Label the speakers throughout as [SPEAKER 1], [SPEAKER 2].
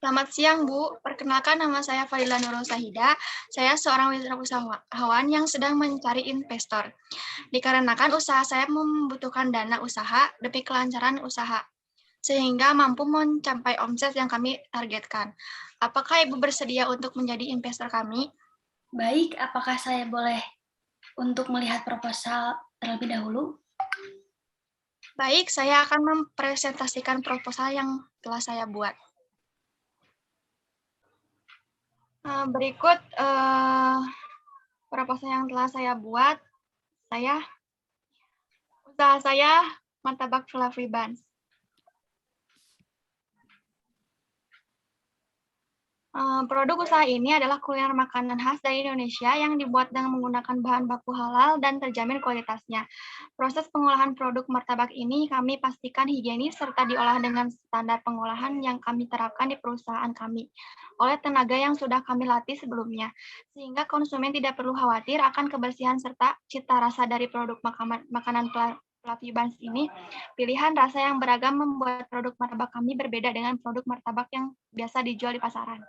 [SPEAKER 1] Selamat siang, Bu. Perkenalkan nama saya Fadila Nurul Sahida. Saya seorang wirausahawan yang sedang mencari investor. Dikarenakan usaha saya membutuhkan dana usaha demi kelancaran usaha, sehingga mampu mencapai omset yang kami targetkan. Apakah Ibu bersedia untuk menjadi investor kami?
[SPEAKER 2] Baik, apakah saya boleh untuk melihat proposal terlebih dahulu?
[SPEAKER 1] Baik, saya akan mempresentasikan proposal yang telah saya buat. Berikut proposal yang telah saya buat. Usaha saya martabak fluffy buns. Produk usaha ini adalah kuliner makanan khas dari Indonesia yang dibuat dengan menggunakan bahan baku halal dan terjamin kualitasnya. Proses pengolahan produk martabak ini kami pastikan higienis serta diolah dengan standar pengolahan yang kami terapkan di perusahaan kami oleh tenaga yang sudah kami latih sebelumnya, sehingga konsumen tidak perlu khawatir akan kebersihan serta cita rasa dari produk makanan fluffy buns ini. Pilihan rasa yang beragam membuat produk martabak kami berbeda dengan produk martabak yang biasa dijual di pasaran.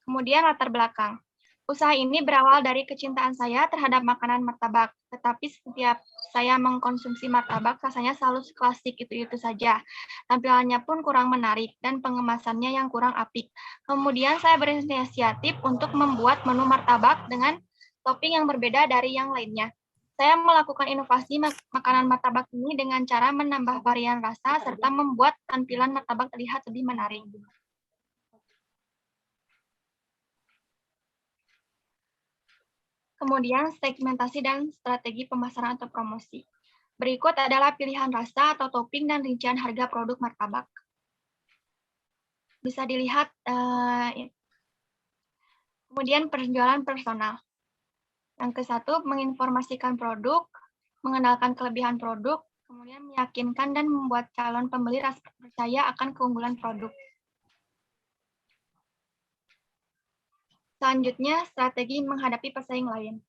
[SPEAKER 1] Kemudian latar belakang. Usaha ini berawal dari kecintaan saya terhadap makanan martabak, tetapi setiap saya mengkonsumsi martabak rasanya selalu klasik itu-itu saja. Tampilannya pun kurang menarik dan pengemasannya yang kurang apik. Kemudian saya berinisiatif untuk membuat menu martabak dengan topping yang berbeda dari yang lainnya. Saya melakukan inovasi makanan martabak ini dengan cara menambah varian rasa serta membuat tampilan martabak terlihat lebih menarik. Kemudian segmentasi dan strategi pemasaran atau promosi. Berikut adalah pilihan rasa atau topping dan rincian harga produk martabak. Bisa dilihat, kemudian penjualan personal. Yang ke-1, menginformasikan produk, mengenalkan kelebihan produk, kemudian meyakinkan dan membuat calon pembeli rasa percaya akan keunggulan produk. Selanjutnya, strategi menghadapi pesaing lain.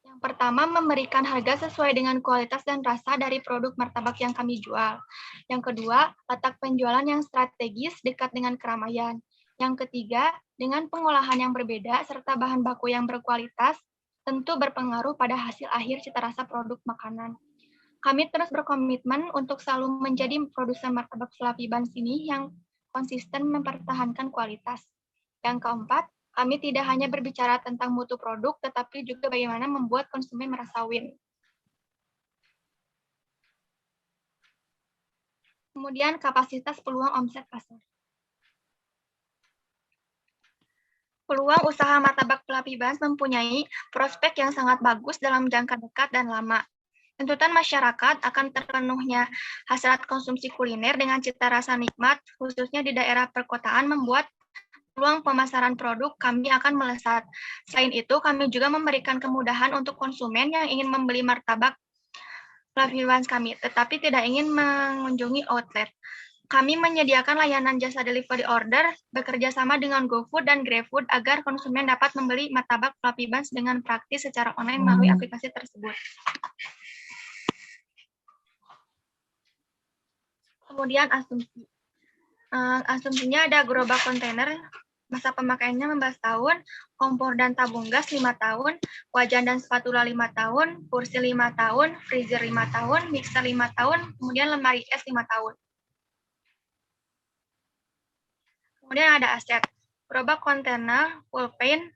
[SPEAKER 1] Yang pertama, memberikan harga sesuai dengan kualitas dan rasa dari produk martabak yang kami jual. Yang kedua, letak penjualan yang strategis dekat dengan keramaian. Yang ketiga, dengan pengolahan yang berbeda serta bahan baku yang berkualitas, tentu berpengaruh pada hasil akhir cita rasa produk makanan. Kami terus berkomitmen untuk selalu menjadi produsen martabak fluffy buns ini yang konsisten mempertahankan kualitas. Yang keempat, kami tidak hanya berbicara tentang mutu produk, tetapi juga bagaimana membuat konsumen merasa win. Kemudian kapasitas peluang omset pasar. Peluang usaha martabak fluffy buns mempunyai prospek yang sangat bagus dalam jangka dekat dan lama. Tuntutan masyarakat akan terpenuhnya hasrat konsumsi kuliner dengan cita rasa nikmat, khususnya di daerah perkotaan, membuat peluang pemasaran produk kami akan melesat. Selain itu, kami juga memberikan kemudahan untuk konsumen yang ingin membeli martabak fluffy buns kami, tetapi tidak ingin mengunjungi outlet. Kami menyediakan layanan jasa delivery order, bekerja sama dengan GoFood dan GrabFood agar konsumen dapat membeli martabak fluffy buns dengan praktis secara online melalui aplikasi tersebut. Kemudian asumsi. Asumsinya ada gerobak kontainer, masa pemakaiannya 15 tahun, kompor dan tabung gas 5 tahun, wajan dan spatula 5 tahun, kursi 5 tahun, freezer 5 tahun, mixer 5 tahun, kemudian lemari es 5 tahun. Kemudian ada aset, gerobak kontainer full paint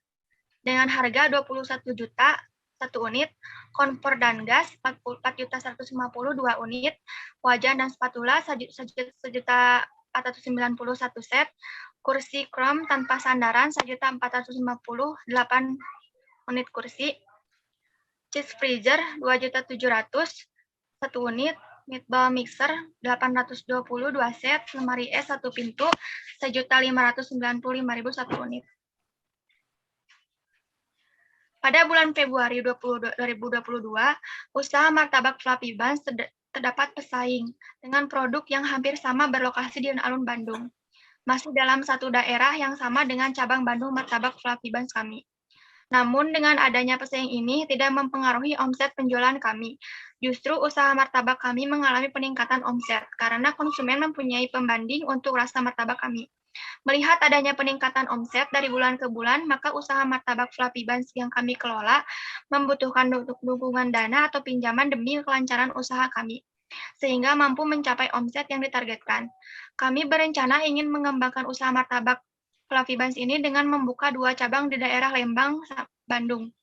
[SPEAKER 1] dengan harga 21 juta 1 unit, kompor dan gas 44.150 2 unit, wajan dan spatula 1.491 set, kursi krom tanpa sandaran 1.450 8 unit kursi, cheese freezer 2.700 1 unit, meatball mixer 820 2 set, lemari es 1 pintu 1.595.000 1 unit. Pada bulan Februari 2022, usaha martabak fluffy buns terdapat pesaing dengan produk yang hampir sama berlokasi di alun Bandung. Masih dalam satu daerah yang sama dengan cabang Bandung martabak fluffy buns kami. Namun dengan adanya pesaing ini tidak mempengaruhi omset penjualan kami. Justru usaha martabak kami mengalami peningkatan omset karena konsumen mempunyai pembanding untuk rasa martabak kami. Melihat adanya peningkatan omset dari bulan ke bulan, maka usaha martabak Fluffy Buns yang kami kelola membutuhkan dukungan dana atau pinjaman demi kelancaran usaha kami, sehingga mampu mencapai omset yang ditargetkan. Kami berencana ingin mengembangkan usaha martabak Fluffy Buns ini dengan membuka 2 cabang di daerah Lembang, Bandung,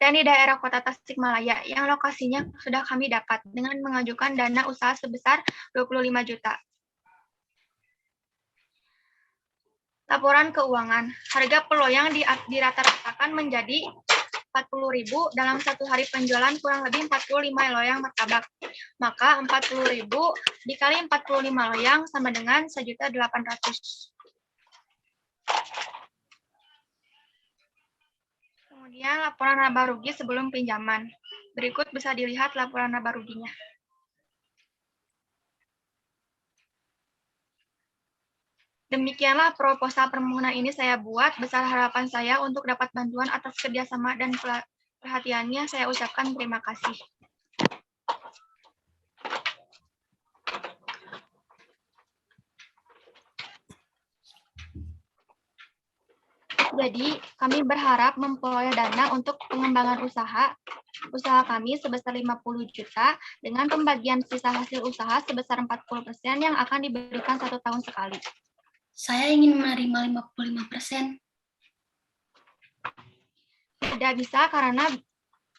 [SPEAKER 1] dan di daerah kota Tasikmalaya yang lokasinya sudah kami dapat dengan mengajukan dana usaha sebesar 25 juta. Laporan keuangan. Harga per loyang dirata-ratakan menjadi 40.000 dalam satu hari penjualan kurang lebih 45 loyang martabak. Maka 40.000 dikali 45 loyang sama dengan 1.800.000. Kemudian laporan laba rugi sebelum pinjaman. Berikut bisa dilihat laporan laba ruginya. Demikianlah proposal permohonan ini saya buat. Besar harapan saya untuk dapat bantuan atas kerjasama dan perhatiannya. Saya ucapkan terima kasih. Jadi, kami berharap memperoleh dana untuk pengembangan usaha kami sebesar 50 juta dengan pembagian sisa hasil usaha sebesar 40% yang akan diberikan 1 tahun sekali.
[SPEAKER 2] Saya ingin menerima 55%.
[SPEAKER 1] Tidak bisa karena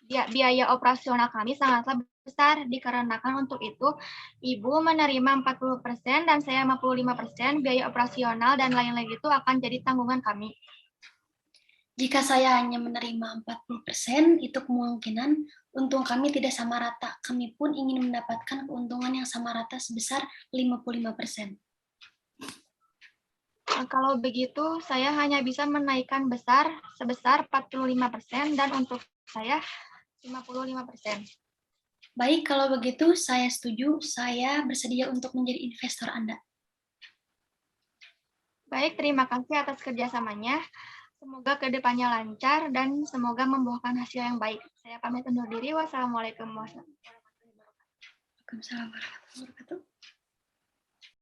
[SPEAKER 1] biaya operasional kami sangatlah besar, dikarenakan untuk itu Ibu menerima 40% dan saya 55%, biaya operasional dan lain-lain itu akan jadi tanggungan kami.
[SPEAKER 2] Jika saya hanya menerima 40%, itu kemungkinan untung kami tidak sama rata. Kami pun ingin mendapatkan keuntungan yang sama rata sebesar 55%.
[SPEAKER 1] Kalau begitu, saya hanya bisa menaikkan sebesar 45% dan untuk saya 55%.
[SPEAKER 2] Baik, kalau begitu saya setuju. Saya bersedia untuk menjadi investor Anda.
[SPEAKER 1] Baik, terima kasih atas kerjasamanya. Semoga kedepannya lancar dan semoga membuahkan hasil yang baik. Saya pamit undur diri. Wassalamualaikum warahmatullahi wabarakatuh.
[SPEAKER 2] Waalaikumsalam warahmatullahi wabarakatuh.